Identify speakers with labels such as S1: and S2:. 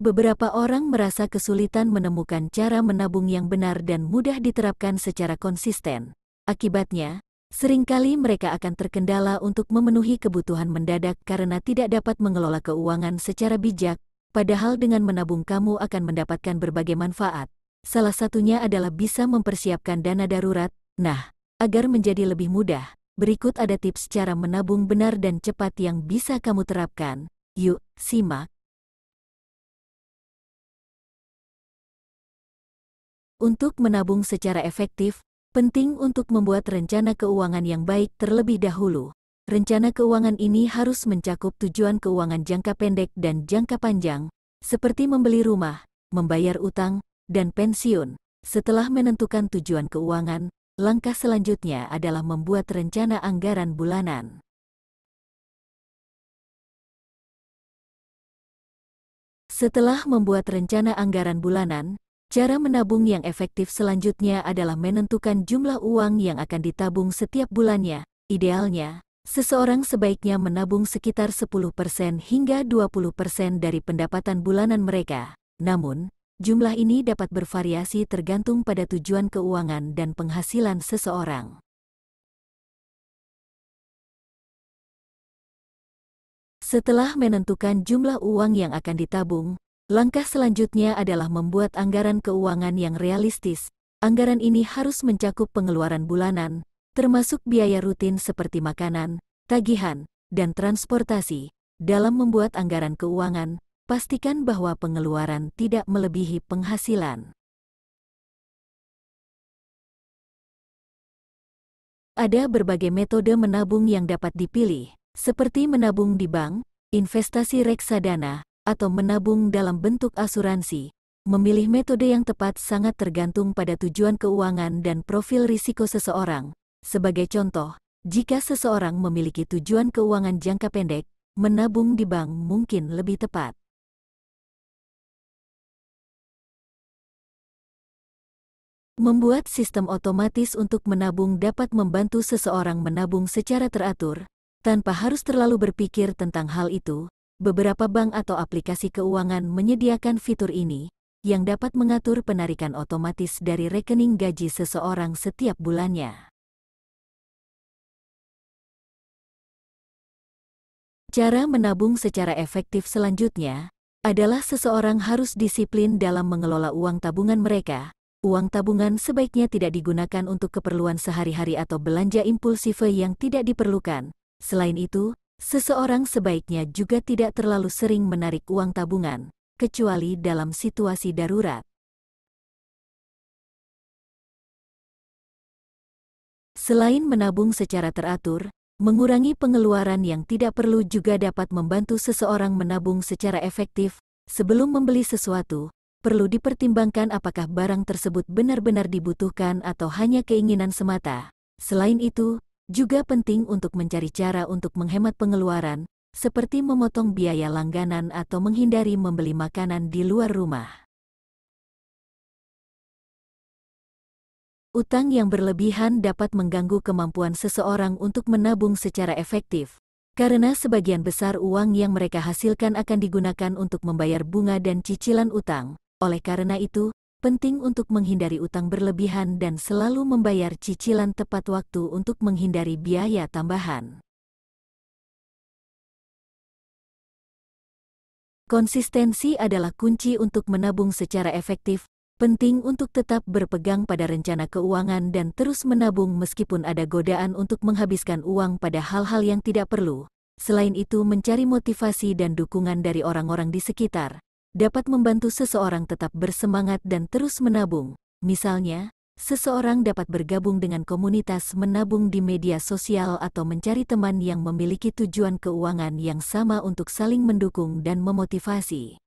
S1: Beberapa orang merasa kesulitan menemukan cara menabung yang benar dan mudah diterapkan secara konsisten. Akibatnya, seringkali mereka akan terkendala untuk memenuhi kebutuhan mendadak karena tidak dapat mengelola keuangan secara bijak, padahal dengan menabung kamu akan mendapatkan berbagai manfaat. Salah satunya adalah bisa mempersiapkan dana darurat. Nah, agar menjadi lebih mudah, berikut ada tips cara menabung benar dan cepat yang bisa kamu terapkan. Yuk, simak. Untuk menabung secara efektif, penting untuk membuat rencana keuangan yang baik terlebih dahulu. Rencana keuangan ini harus mencakup tujuan keuangan jangka pendek dan jangka panjang, seperti membeli rumah, membayar utang, dan pensiun. Setelah menentukan tujuan keuangan, langkah selanjutnya adalah membuat rencana anggaran bulanan. Setelah membuat rencana anggaran bulanan, cara menabung yang efektif selanjutnya adalah menentukan jumlah uang yang akan ditabung setiap bulannya. Idealnya, seseorang sebaiknya menabung sekitar 10% hingga 20% dari pendapatan bulanan mereka. Namun, jumlah ini dapat bervariasi tergantung pada tujuan keuangan dan penghasilan seseorang. Setelah menentukan jumlah uang yang akan ditabung, langkah selanjutnya adalah membuat anggaran keuangan yang realistis. Anggaran ini harus mencakup pengeluaran bulanan, termasuk biaya rutin seperti makanan, tagihan, dan transportasi. Dalam membuat anggaran keuangan, pastikan bahwa pengeluaran tidak melebihi penghasilan. Ada berbagai metode menabung yang dapat dipilih, seperti menabung di bank, investasi reksadana, atau menabung dalam bentuk asuransi. Memilih metode yang tepat sangat tergantung pada tujuan keuangan dan profil risiko seseorang. Sebagai contoh, jika seseorang memiliki tujuan keuangan jangka pendek, menabung di bank mungkin lebih tepat. Membuat sistem otomatis untuk menabung dapat membantu seseorang menabung secara teratur, tanpa harus terlalu berpikir tentang hal itu. Beberapa bank atau aplikasi keuangan menyediakan fitur ini, yang dapat mengatur penarikan otomatis dari rekening gaji seseorang setiap bulannya. Cara menabung secara efektif selanjutnya adalah seseorang harus disiplin dalam mengelola uang tabungan mereka. Uang tabungan sebaiknya tidak digunakan untuk keperluan sehari-hari atau belanja impulsif yang tidak diperlukan. Selain itu, seseorang sebaiknya juga tidak terlalu sering menarik uang tabungan, kecuali dalam situasi darurat. Selain menabung secara teratur, mengurangi pengeluaran yang tidak perlu juga dapat membantu seseorang menabung secara efektif. Sebelum membeli sesuatu, perlu dipertimbangkan apakah barang tersebut benar-benar dibutuhkan atau hanya keinginan semata. Selain itu, juga penting untuk mencari cara untuk menghemat pengeluaran, seperti memotong biaya langganan atau menghindari membeli makanan di luar rumah. Utang yang berlebihan dapat mengganggu kemampuan seseorang untuk menabung secara efektif, karena sebagian besar uang yang mereka hasilkan akan digunakan untuk membayar bunga dan cicilan utang. Oleh karena itu, penting untuk menghindari utang berlebihan dan selalu membayar cicilan tepat waktu untuk menghindari biaya tambahan. Konsistensi adalah kunci untuk menabung secara efektif. Penting untuk tetap berpegang pada rencana keuangan dan terus menabung meskipun ada godaan untuk menghabiskan uang pada hal-hal yang tidak perlu. Selain itu, mencari motivasi dan dukungan dari orang-orang di sekitar dapat membantu seseorang tetap bersemangat dan terus menabung. Misalnya, seseorang dapat bergabung dengan komunitas menabung di media sosial atau mencari teman yang memiliki tujuan keuangan yang sama untuk saling mendukung dan memotivasi.